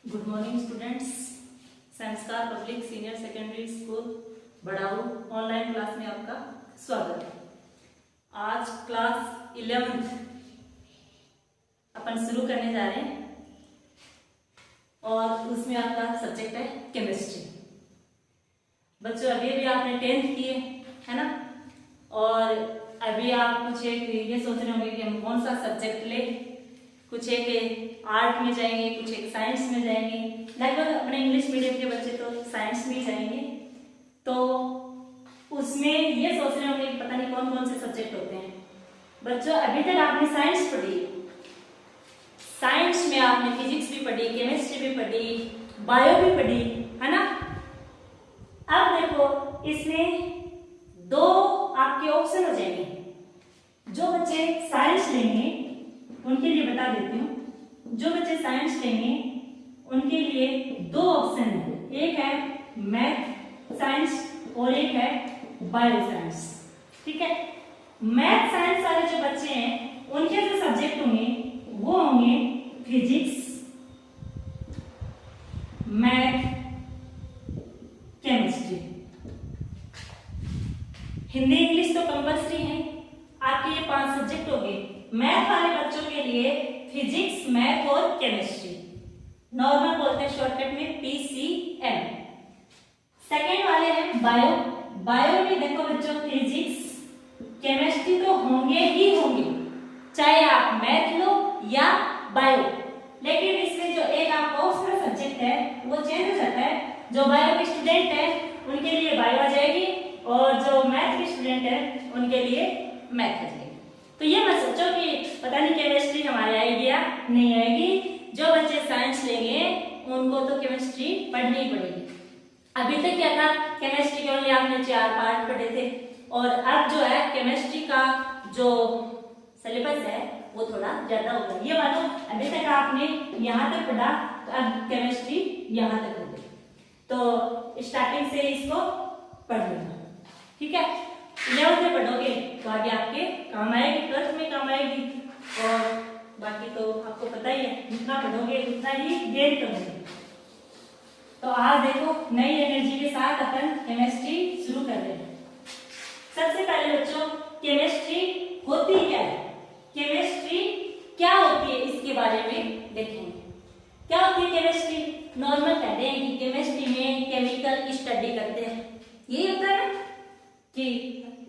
Good morning students. Sanskar public senior secondary school Badau online class में आपका स्वागत है। आज क्लास 11th अपन शुरू करने जा रहे हैं और उसमें आपका सब्जेक्ट है केमिस्ट्री। बच्चों अभी भी आपने 10th किए है ना, और अभी आप कुछ एक ये सोच रहे होंगे कि हम कौन सा सब्जेक्ट ले, कुछ एक आर्ट में जाएंगे, कुछ एक साइंस में जाएंगे। लगभग अपने इंग्लिश मीडियम के बच्चे तो साइंस में जाएंगे, तो उसमें ये सोच रहे होंगे कि पता नहीं कौन कौन से सब्जेक्ट होते हैं। बच्चों अभी तक आपने साइंस पढ़ी, साइंस में आपने फिजिक्स भी पढ़ी, केमिस्ट्री भी पढ़ी, बायो भी पढ़ी, है ना। अब देखो इसमें दो आपके ऑप्शन हो जाएंगे। जो बच्चे साइंस लेंगे उनके लिए बता देती हूँ, जो बच्चे साइंस लेंगे उनके लिए दो ऑप्शन है, एक है मैथ साइंस और एक है बायो साइंस। ठीक है, मैथ साइंस वाले जो बच्चे हैं उनके जो सब्जेक्ट होंगे वो होंगे physics, math, chemistry. Hindi English तो कंपल्सरी है, आपके ये 5 सब्जेक्ट हो गए। मैथ वाले बच्चों के लिए फिजिक्स, मैथ और केमिस्ट्री, नॉर्मल बोलते हैं शॉर्टकट में PCM। सेकेंड वाले हैं बायो। बायो में देखो बच्चों फिजिक्स, केमिस्ट्री तो होंगे ही होंगे, चाहे आप मैथ लो या बायो, लेकिन इसमें जो एक आपका ऑप्शनल सब्जेक्ट है वो चेंज हो जाता है। जो बायो के स्टूडेंट है उनके लिए बायो आ जाएगी और जो मैथ के स्टूडेंट है उनके लिए मैथ आ जाएगी। तो ये मत सोचो कि पता नहीं केमिस्ट्री हमारे आएगी या नहीं आएगी। जो बच्चे साइंस लेंगे उनको तो केमिस्ट्री पढ़नी ही पड़ेगी। अभी तक क्या था, केमिस्ट्री के ओनली आपने 4 पार्ट पढ़े थे, और अब जो है केमिस्ट्री का जो सिलेबस है वो थोड़ा ज्यादा होगा। ये मानो अभी तक आपने यहाँ तक पढ़ा, तो अब केमिस्ट्री यहाँ तक हो गई, तो स्टार्टिंग से इसको पढ़ लेना। ठीक है, 11th में पढ़ोगे तो आगे आपके काम आएगी, 12th में काम आएगी, और बाकी तो आपको पता ही है, जितना पढ़ोगे उतना ही गेन करोगे। तो आज देखो नई एनर्जी के साथ अपन केमिस्ट्री शुरू कर रहे हैं। सबसे पहले बच्चों केमिस्ट्री होती क्या है, केमिस्ट्री क्या होती है इसके बारे में देखेंगे। क्या होती है केमिस्ट्री? नॉर्मल कहते हैं कि केमिस्ट्री में केमिकल स्टडी करते हैं, यही होता है कि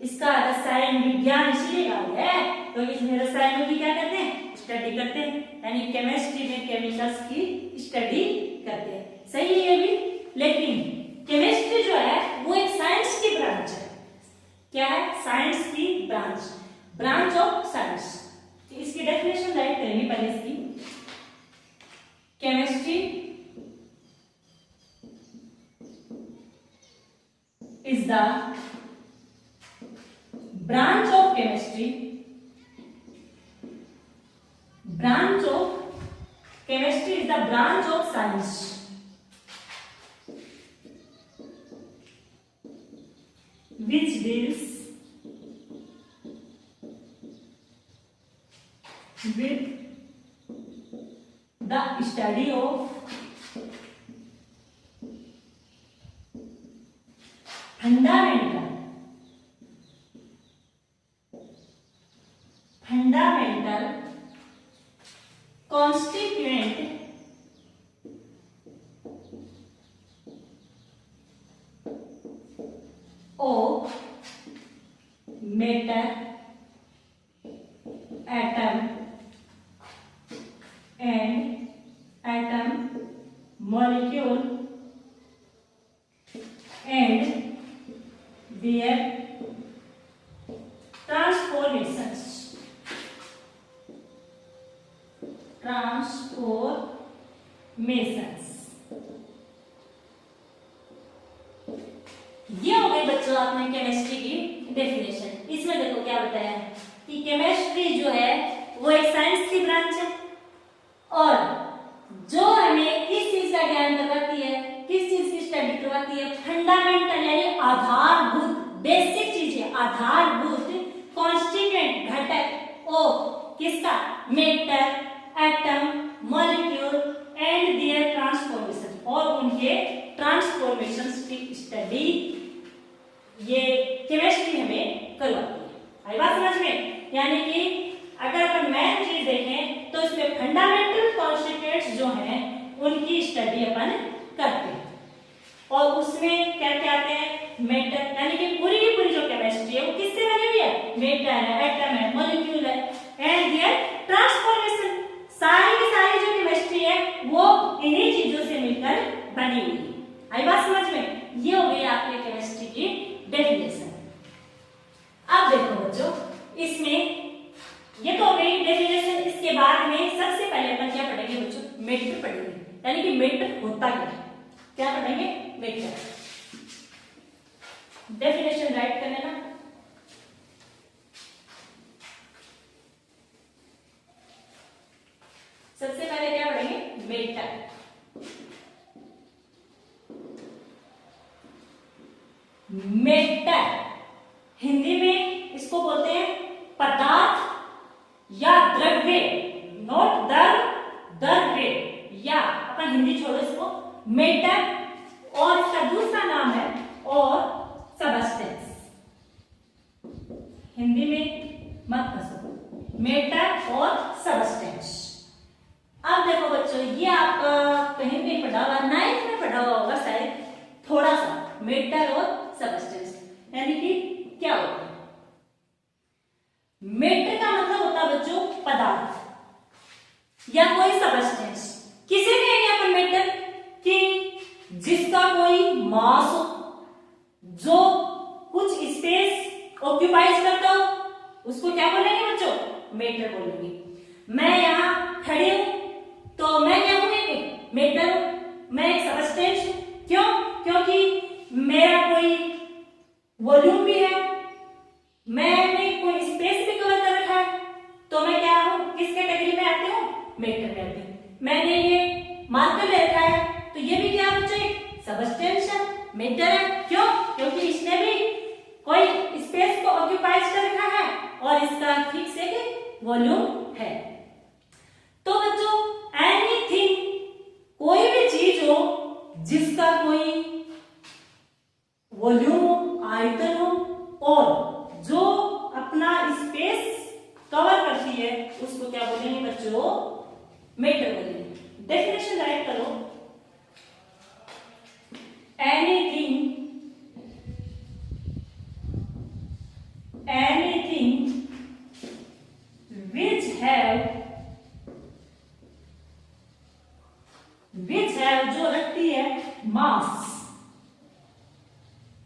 इसका रसायन विज्ञान इसलिए कहा गया है तो इसमें रसायनों की क्या करते हैं, स्टडी करते हैं, यानी केमिस्ट्री में केमिकल्स की स्टडी करते हैं। सही है ये भी, लेकिन केमिस्ट्री जो है वो एक साइंस की ब्रांच है। क्या है? साइंस की ब्रांच, ब्रांच ऑफ साइंस। तो इसकी डेफिनेशन राइट करेंगे पहले इसकी। Chemistry is the branch of chemistry, branch of chemistry is the branch of science which deals with the study of fundamental constituent of matter, atom and atom molecule and their transformations. ये हो गई बच्चों आपने chemistry की definition. इसमें देखो क्या बताया है कि केमिस्ट्री जो है वो एक साइंस की ब्रांच है, और जो हमें किस चीज का ज्ञान करवाती है, किस चीज की स्टडी करवाती है, फंडामेंटल यानी आधारभूत, बेसिक चीजें, आधारभूत कॉन्स्टिट्यूएंट घटक ओ किसका, matter, atom, molecule and their transformation. ये ट्रांसफॉर्मेशन स्टडी ये केमिस्ट्री हमें करवाती है। आई बात समझ में? यानी कि अगर अपन मेन चीज देखें तो इसमें फंडामेंटल कॉन्स्टिट्यूएंट्स जो हैं उनकी स्टडी अपन करते हैं और उसमें क्या क्या आते हैं मेटर, यानी कि पूरी की पूरी जो केमिस्ट्री है वो किससे बनी हुई है? मेटर है, एटम है, मॉलिक्यूल है एंड देयर ट्रांसफॉर्मेशन। सारी की सारी जो केमिस्ट्री है वो इन्हीं चीजों से मिलकर बनी हुई है। आई बात समझ में? ये हो गई आपकी केमिस्ट्री की डेफिनेशन। अब देखो बच्चों, इसमें ये तो हो गई डेफिनेशन। इसके बाद में सबसे पहले अपन क्या पढ़ेंगे बच्चों? मेटर पढ़ेंगे, यानी कि मेटर होता क्या है। क्या पढ़ेंगे? मेटर। डेफिनेशन राइट कर लेना। सबसे पहले क्या पढ़ेंगे? मेटर। मेटर हिंदी में इसको बोलते हैं पदार्थ या द्रव्य, नॉट द्रव्य, या अपन हिंदी छोड़ो इसको, मेटर। और इसका दूसरा नाम है और सबस्टेंस। हिंदी में मत फंसो, मेटर और सबस्टेंस। अब देखो बच्चों, ये आपका कहीं पे पढ़ा हुआ, 9th में पढ़ा हुआ होगा शायद थोड़ा सा, मेटर और सबस्टेंस यानी कि क्या होता है। मेटर का मतलब होता है बच्चों पदार्थ या कोई सबस्टेंस। किसे कहेंगे अपन मेटर? कि जिसका कोई मास हो, जो कुछ स्पेस ऑक्यूपाइज करता हो, उसको क्या बोलेंगे बच्चों? मेटर बोलेंगे। मैं यहां खड़ी हूं तो मैं क्या हूं? एक मेटर हूं, मैं एक सबस्टेंस हूं। क्यों? क्योंकि मेरा कोई वॉल्यूम भी है, मैंने कोई स्पेस भी कवर कर रखा है, तो मैं क्या हूं? किस कैटेगरी में आती हूं? मेटर में आती हूं। मैंने ये मार्कर ले रखा है तो ये भी क्या बच्चों? एक सबस्टेंस है, मेटर है। क्यों? क्योंकि इसने भी कोई स्पेस को ऑक्यूपाइज कर रखा है और इसका फिक्स एक वॉल्यूम है। तो बच्चों एनीथिंग, कोई भी चीज हो जिसका कोई वॉल्यूम हो, आयतन हो और जो अपना स्पेस कवर करती है, उसको क्या बोलेंगे बच्चों? मेटर बोलेंगे। डेफिनेशन राइट करो। anything which have जो रखती है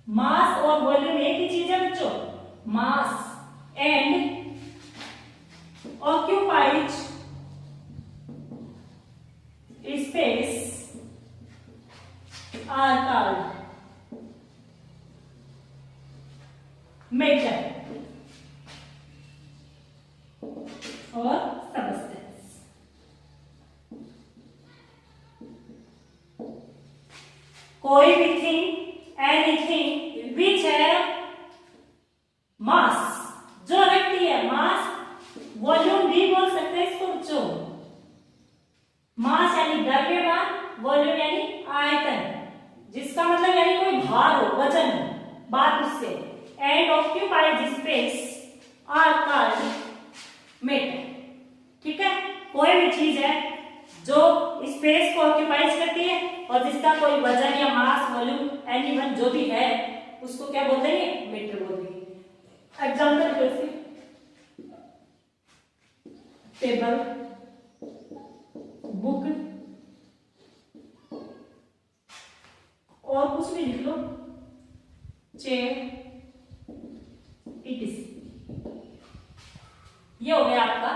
मास और वॉल्यूम एक ही चीज है बच्चों, mass and occupied space are called matter और सबस्टेंस। कोई भी थिंग, एनीथिंग विच है मास, जो रखती है मास, वॉल्यूम भी बोल सकते हैं इसको बच्चों। मास यानी द्रव्यमान, वॉल्यूम यानी आयतन, जिसका मतलब यानी कोई भार हो, वजन हो, बात उससे, and occupied space are called matter. ठीक है? कोई भी चीज है जो स्पेस को ऑक्यूपाइज करती है और जिसका कोई वजन या मास, वॉल्यूम, एनीवन जो भी है, उसको क्या बोल देंगे? मेटर बोल देंगे। एग्जाम्पल देखिए, टेबल, बुक और कुछ भी लिख लो, चेयर, इटीसी। ये हो गया आपका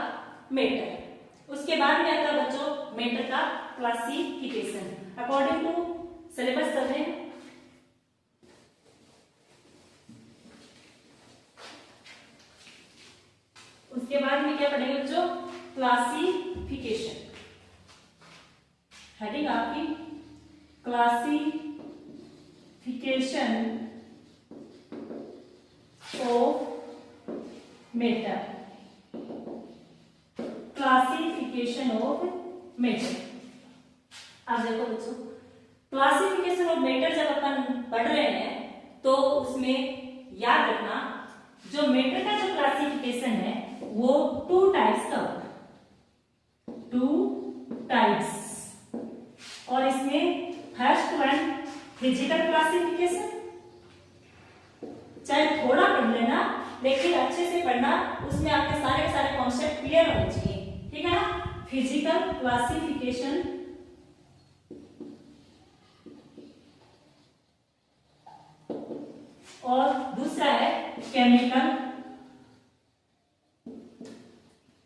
मेटर। उसके बाद में आता है बच्चों मेटर का क्लासिफिकेशन अकॉर्डिंग टू सिलेबस चल रहे हैं। उसके बाद में क्या पढ़ेंगे बच्चों? क्लासिफिकेशन। हेडिंग आपकी classification of matter. Classification of matter. अब देखो बच्चों, क्लासिफिकेशन ऑफ मैटर जब अपन पढ़ रहे हैं तो उसमें याद रखना जो मैटर का जो क्लासिफिकेशन है वो 2 टाइप्स का होता है, 2 टाइप्स। और इसमें फर्स्ट वन फिजिकल क्लासिफिकेशन, चाहे थोड़ा पढ़ लेना लेकिन अच्छे से पढ़ना, उसमें आपके सारे के सारे कॉन्सेप्ट क्लियर होने चाहिए, ठीक है ना। फिजिकल क्लासिफिकेशन और दूसरा है केमिकल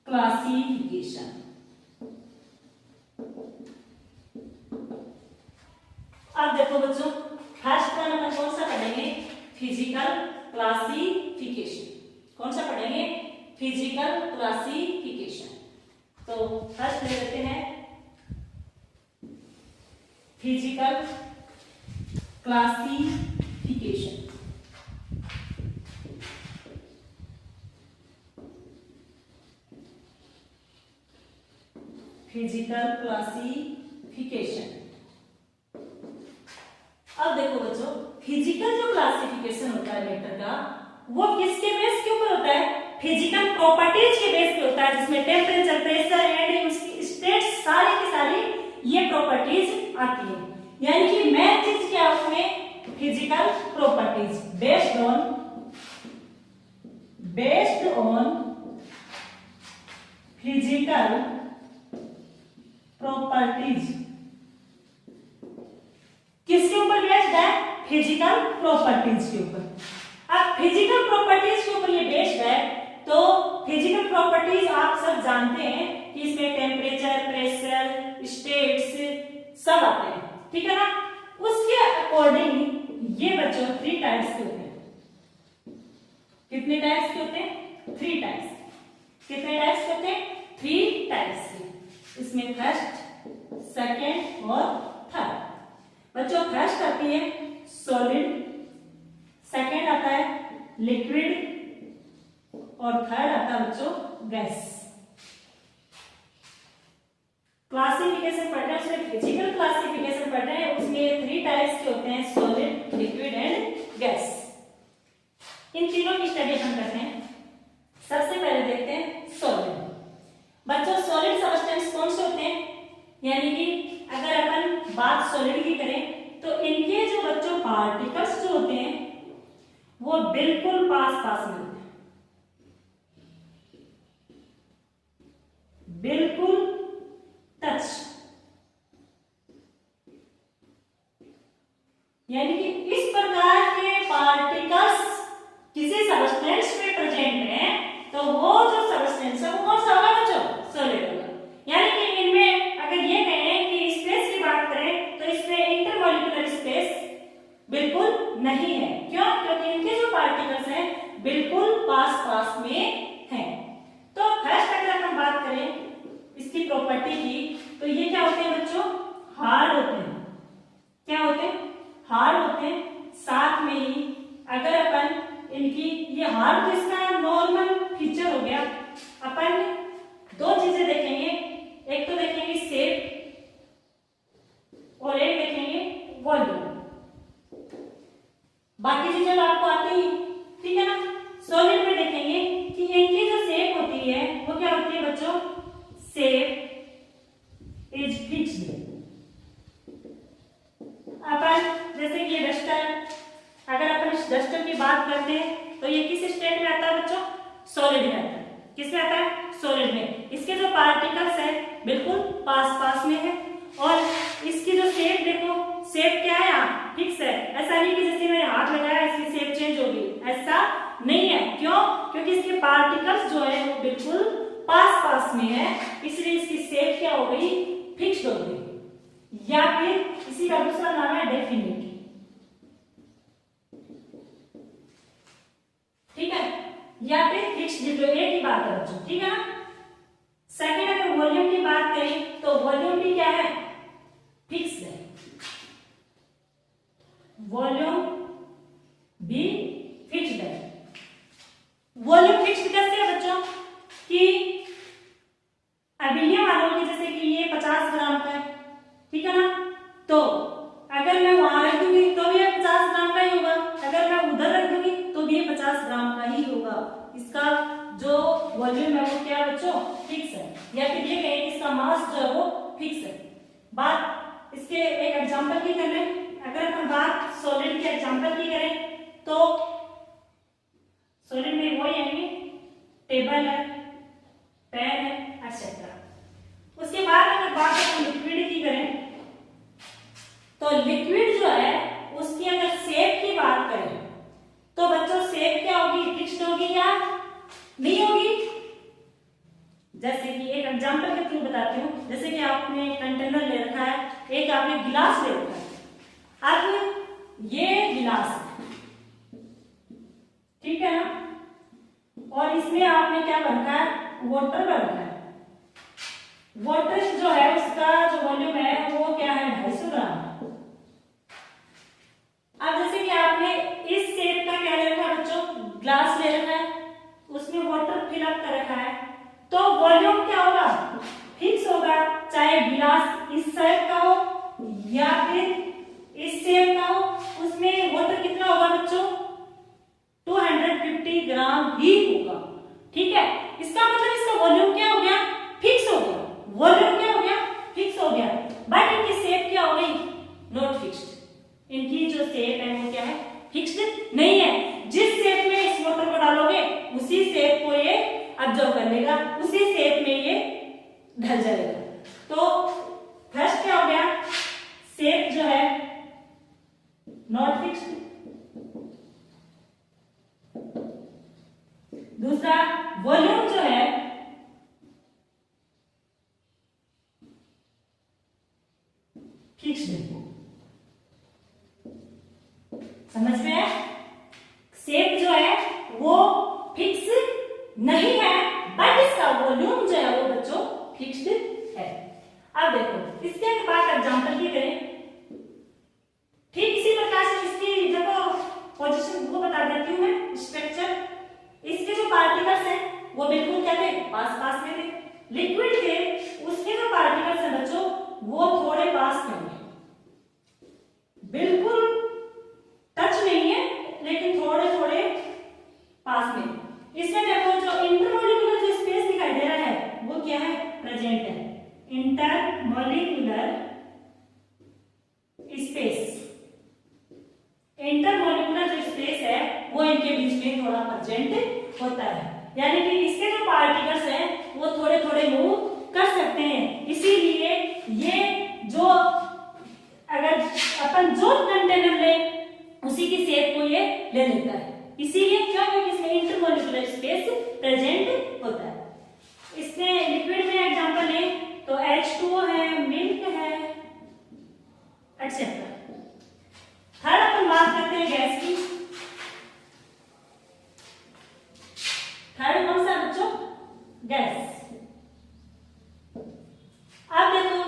क्लासिफिकेशन। अब देखो बच्चों, फर्स्ट वन अपन कौन सा पढ़ेंगे, फिजिकल क्लासिफिकेशन। कौन सा पढ़ेंगे, फिजिकल क्लासिफिकेशन। तो फर्स्ट ले लेते हैं फिजिकल क्लासिफिकेशन। Physical classification. अब देखो बच्चों, फिजिकल जो क्लासिफिकेशन होता है मैटर का, वो किसके बेस के ऊपर होता है, फिजिकल प्रॉपर्टीज के बेस पे होता है, जिसमें टेम्परेचर, प्रेशर एंड उसकी स्टेट सारी की सारी ये प्रॉपर्टीज आती है। यानी कि मेन चीज क्या है उसमें, physical properties based on physical properties. किसके ऊपर बेस्ड है, फिजिकल प्रॉपर्टीज के ऊपर। अब फिजिकल प्रॉपर्टीज के ऊपर ये बेस्ड है, तो फिजिकल प्रॉपर्टीज आप सब जानते हैं कि इसमें टेम्परेचर, प्रेशर, स्टेट्स सब आते हैं, ठीक है ना। उसके अकॉर्डिंग ये बच्चों 3 टाइप्स के होते हैं। कितने टाइप्स के होते हैं, 3 टाइप्स। कितने टाइप्स के होते हैं, 3 टाइप्स के। इसमें फर्स्ट, सेकेंड और थर्ड। बच्चों फर्स्ट आती है सॉलिड, सेकेंड आता है लिक्विड और थर्ड आता है बच्चों गैस। क्लासिफिकेशन पढ़ रहे हैं, उसमें फिजिकल क्लासिफिकेशन पढ़ रहे हैं, उसमें 3 टाइप्स के होते हैं, सॉलिड, लिक्विड एंड गैस। इन तीनों की स्टडी हम करते हैं। सबसे पहले देखते हैं सॉलिड। बच्चों सॉलिड सब्सटेंस कौन से होते हैं, यानी कि अगर अपन बात सॉलिड की करें तो इनके जो बच्चों पार्टिकल्स जो होते हैं वो बिल्कुल पास पास में होते हैं, बिल्कुल टच। यानी कि इस प्रकार के पार्टिकल्स किसी सब्सटेंस में प्रेजेंट है तो वो जो सब्सटेंस है वो कौन सा होगा बच्चों, सॉलिड होगा। यानी कि इनमें अगर ये कहें कि स्पेस की बात करें तो इसमें इंटरमॉलिक्यूलर स्पेस बिल्कुल नहीं है। क्यों, क्योंकि इनके जो पार्टिकल्स हैं बिल्कुल पास पास में हैं। तो फर्स्ट अगर हम बात करें इसकी प्रॉपर्टी की, तो ये क्या होते हैं बच्चों, हार्ड होते हैं। क्या होते हैं, हार्ड होते हैं। साथ में ही अगर अपन इनकी, ये हार्ड किसका नॉर्मल फीचर हो गया, अपन 2 चीजें देखेंगे, एक तो देखेंगे शेप और एक देखेंगे वॉल्यूम। बाकी चीजें तो आपको आती ही, ठीक है ना। सॉलिड में देखेंगे कि इनकी जो शेप होती है वो क्या होती है बच्चों, शेप इज फिक्स्ड। अपन जैसे कि ये डस्टर, अगर अपन इस डस्टर की बात करते हैं तो ये किस स्टेट में आता है बच्चों, सॉलिड में आता है। किसमें आता है, सॉलिड में। इसके जो पार्टिकल्स है बिल्कुल पास पास में है और इसकी जो शेप देखो, शेप क्या है, यहाँ फिक्स है। ऐसा नहीं कि जैसे मैंने हाथ लगाया इसकी शेप चेंज होगी, ऐसा नहीं है। क्यों, क्योंकि इसके पार्टिकल्स जो है वो बिल्कुल पास पास में है, इसलिए इसकी शेप क्या हो गई, फिक्स्ड हो गई। या फिर इसी का दूसरा नाम है डेफिनिट, ठीक है, या फिर फिक्स्ड। एक ही बात है बच्चों, ठीक है ना। सेकेंड अगर वॉल्यूम की बात करें तो वॉल्यूम भी क्या है, फिक्स है। वॉल्यूम भी फिक्स्ड है। वॉल्यूम फिक्स्ड कैसे है बच्चों, कि अभी ये मान लो कि जैसे कि ये 50 ग्राम का है, ठीक है ना। तो उसके एक एग्जांपल की करें, अगर हम बात सॉलिड के एग्जांपल की करें तो सॉलिड में वही आएंगे, टेबल है, पेन है, एक्सेट्रा। उसके बाद अगर बात हम लिक्विड की करें तो लिक्विड जो है उसकी अगर शेप की बात करें तो बच्चों शेप क्या होगी, फिक्स्ड होगी या नहीं होगी। जैसे कि एक एग्जांपल के थ्रू बताती हूँ, जैसे कि आपने कंटेनर ले रखा है, एक आपने गिलास ले रखा है, अब ये गिलास है, ठीक है ना, और इसमें आपने क्या भर रखा है, वाटर भर रखा है। वाटर जो है उसका जो वॉल्यूम है वो क्या है, 250 ग्राम। अब जैसे कि आपने इस शेप का क्या ले रखा है बच्चों, ग्लास ले रखा है, उसमें वाटर फिल अप कर रखा है, तो वॉल्यूम क्या होगा, फिक्स होगा, चाहे गिलास इस शेप का हो या फिर इस शेप का हो, उसमें वाटर कितना होगा बच्चों, 250 ग्राम ही होगा, ठीक है। इसका मतलब इसका वॉल्यूम क्या हो गया, फिक्स हो गया, वॉल्यूम क्या हो गया, फिक्स हो गया, बट इनकी शेप क्या हो गई, नॉट फिक्स्ड। इनकी जो शेप है वो क्या है, फिक्स्ड नहीं है। जिस शेप में इस वाटर को डालोगे उसी शेप को ये ऑब्जर्व कर लेगा, उसी शेप में ये ढल जाएगा। तो फर्स्ट क्या हो गया, शेप जो है नॉट फिक्स्ड, दूसरा वॉल्यूम जो है फिक्स्ड है। समझ में है, शेप जो है वो फिक्स नहीं है, बट इसका वॉल्यूम जो है वो बच्चों फिक्स्ड है। अब देखो इसके बाद एग्जांपल की करें, ठीक इसी प्रकार से इसकी देखो पोजीशन वो बता देती हूं मैं, स्ट्रक्चर। इसके जो पार्टिकल्स हैं वो बिल्कुल क्या थे, पास पास में थे। लिक्विड के उसके जो पार्टिकल्स हैं बच्चों वो थोड़े पास में हैं, बिल्कुल टच नहीं है लेकिन थोड़े थोड़े पास में। इसमें देखो जो इंटरमॉलिक्यूलर जो स्पेस दिखाई दे रहा है वो क्या है, प्रेजेंट है। इंटरमॉलिक्यूलर स्पेस, इंटरमॉलिक्यूलर जो स्पेस है वो इनके बीच में थोड़ा प्रेजेंट होता है, यानी कि इसके जो पार्टिकल्स हैं वो थोड़े थोड़े मूव कर सकते हैं। इसीलिए ये जो अगर अपन जो कंटेनर ले उसी की शेप को ये ले लेता है, इसीलिए क्या है कि इसमें इंटरमॉलिक्यूलर स्पेस प्रेजेंट होता है। इसमें लिक्विड में एग्जांपल ले तो H2O है, मिल्क है, एक्सेट्रा। थर्ड अपन बात करते हैं गैस की। थर्ड कौन सा बच्चों, गैस। अब देखो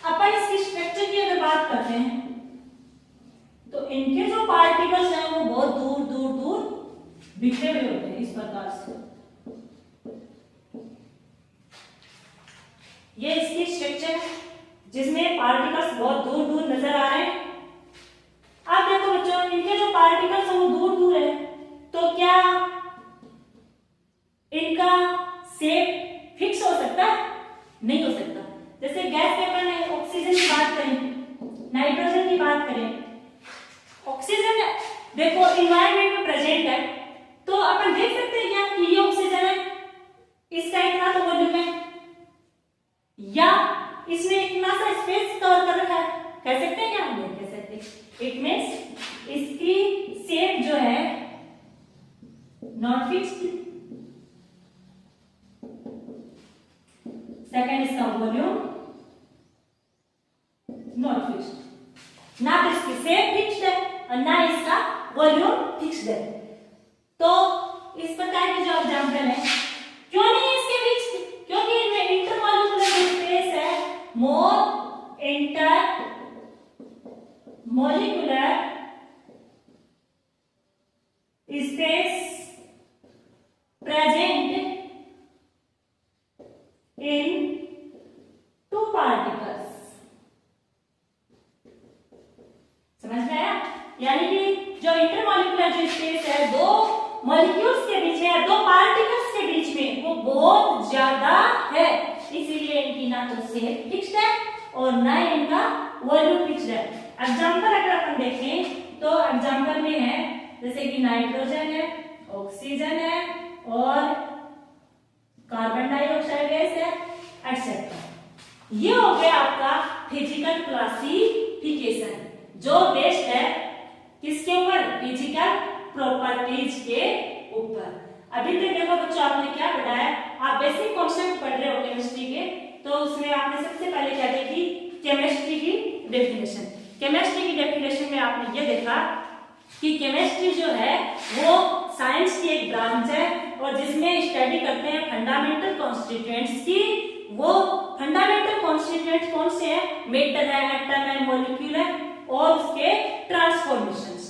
अपन इसकी स्ट्रक्चर की अगर बात करते हैं तो इनके जो पार्टिकल्स हैं वो बहुत दूर दूर दूर बिखरे हुए होते हैं, इस प्रकार से। ये इसकी स्ट्रक्चर है जिसमें पार्टिकल्स बहुत दूर दूर नजर आ रहे हैं। अब देखो बच्चों इनके जो पार्टिकल्स हैं वो दूर दूर है, तो क्या इनका शेप फिक्स हो सकता है, नहीं हो सकता। जैसे गैस पेपर में ऑक्सीजन की बात करें, नाइट्रोजन की बात करें, ऑक्सीजन देखो इन्वायरमेंट में प्रेजेंट है, तो अपन देख सकते हैं क्या कि ये ऑक्सीजन है, इसका इतना तो वॉल्यूम है, या इसने इतना सा स्पेस कवर कर रखा है, कह सकते हैं क्या, हम नहीं कह सकते। इट मींस इसकी शेप जो है नॉट फिक्स्ड। सेकंड इसका वॉल्यूम नॉट फिक्स्ड, ना तो इसकी शेप फिक्स्ड है और ना इसका वॉल्यूम फिक्स्ड है। तो इस प्रकार के जो एग्जांपल है, क्यों नहीं है इसके फिक्स्ड, क्योंकि इनमें इंटरमॉलिक्यूलर जो स्पेस है मोर inter molecular space present in two particles. समझ में आया? यानी कि जो इंटरमॉलिक्यूलर जो स्पेस है दो मॉलिक्यूल्स के बीच है, दो पार्टिकल्स के बीच में, वो बहुत ज्यादा है, इसीलिए इनकी ना तो शेप फिक्स्ड है और ना इनका वॉल्यूम फिक्स्ड है। एग्जांपल अगर अपन देखें तो एग्जांपल में है जैसे कि नाइट्रोजन है, ऑक्सीजन है और कार्बन डाइऑक्साइड गैस है एक्सेट्रा। ये हो गया आपका फिजिकल क्लासिफिकेशन जो बेस्ड है किसके ऊपर, फिजिकल प्रॉपर्टीज के ऊपर। अभी तक देखो बच्चों आपने क्या पढ़ा है, आप बेसिक कॉन्सेप्ट पढ़ रहे हो केमिस्ट्री के, तो उसमें आपने सबसे पहले क्या देखी, केमिस्ट्री की डेफिनेशन। केमिस्ट्री की डेफिनेशन में आपने ये देखा कि केमिस्ट्री जो है वो साइंस की एक ब्रांच है और जिसमें स्टडी करते हैं फंडामेंटल कॉन्स्टिट्यूएंट्स की। वो फंडामेंटल कॉन्स्टिट्यूएंट्स कौन से हैं, मेटल है, एटम है, मॉलिक्यूल है और उसके ट्रांसफॉर्मेशंस।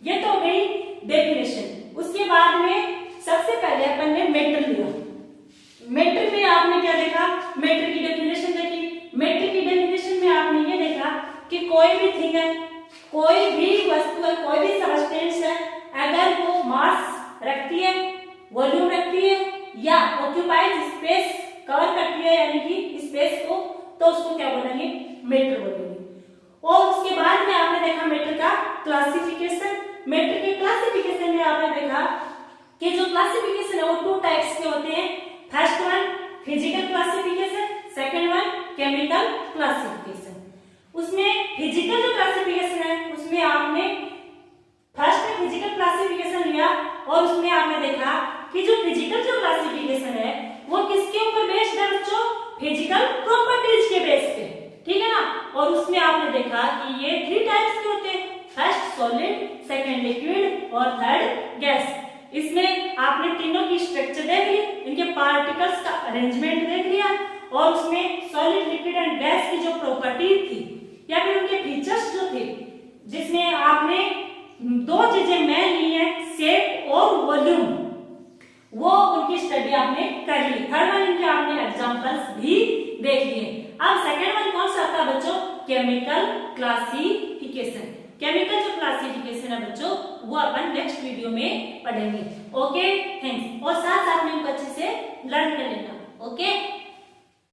ये तो हो गई डेफिनेशन। उसके बाद में सबसे पहले अपन ने मेटल लिया। मेटल में आपने क्या देखा, मेटल की डेफिनेशन देखी। मेटल की डेफिनेशन में आपने ये देखा कि कोई भी थिंग है, कोई भी वस्तु है, कोई भी सबस्टेंस है, अगर वो मास रखती है, वॉल्यूम रखती है या ऑक्यूपाइड स्पेस कवर करती है यानी कि स्पेस को, तो उसको क्या बोलेंगे, मेटल बोलेंगे। और उसके बाद में आपने देखा मेटल का क्लासिफिकेशन। मेटल के क्लासिफिकेशन में आपने देखा कि जो क्लासिफिकेशन है वो 2 टाइप्स के होते हैं। First one physical classification, second one chemical classification. उसमें फिजिकल जो क्लासिफिकेशन है उसमें आपने फर्स्ट में फिजिकल क्लासिफिकेशन लिया और उसमें आपने देखा कि जो फिजिकल जो क्लासिफिकेशन है वो किसके ऊपर बेस्ड है बच्चों, फिजिकल प्रॉपर्टीज के बेस पे, ठीक है ना। और उसमें आपने देखा कि ये 3 टाइप्स के होते हैं, फर्स्ट सॉलिड, सेकंड लिक्विड और थर्ड गैस। इसमें आपने तीनों की स्ट्रक्चर देख ली, इनके पार्टिकल्स का अरेंजमेंट देख लिया और उसमें सॉलिड, लिक्विड एंड गैस की जो प्रॉपर्टी थी या फिर उनके फीचर्स जो थे, जिसमें आपने 2 चीजें मेन ली है, शेप और वॉल्यूम, वो उनकी स्टडी आपने कर ली। थर्ड वन इनके आपने एग्जांपल्स भी देख लिए। अब सेकंड वन कौन सा आता है बच्चों, केमिकल क्लासिफिकेशन। केमिकल जो क्लासिफिकेशन है बच्चों वो अपन नेक्स्ट वीडियो में पढ़ेंगे। Okay, thanks. और साथ साथ में इनको अच्छे से लर्न कर लेना। ओके।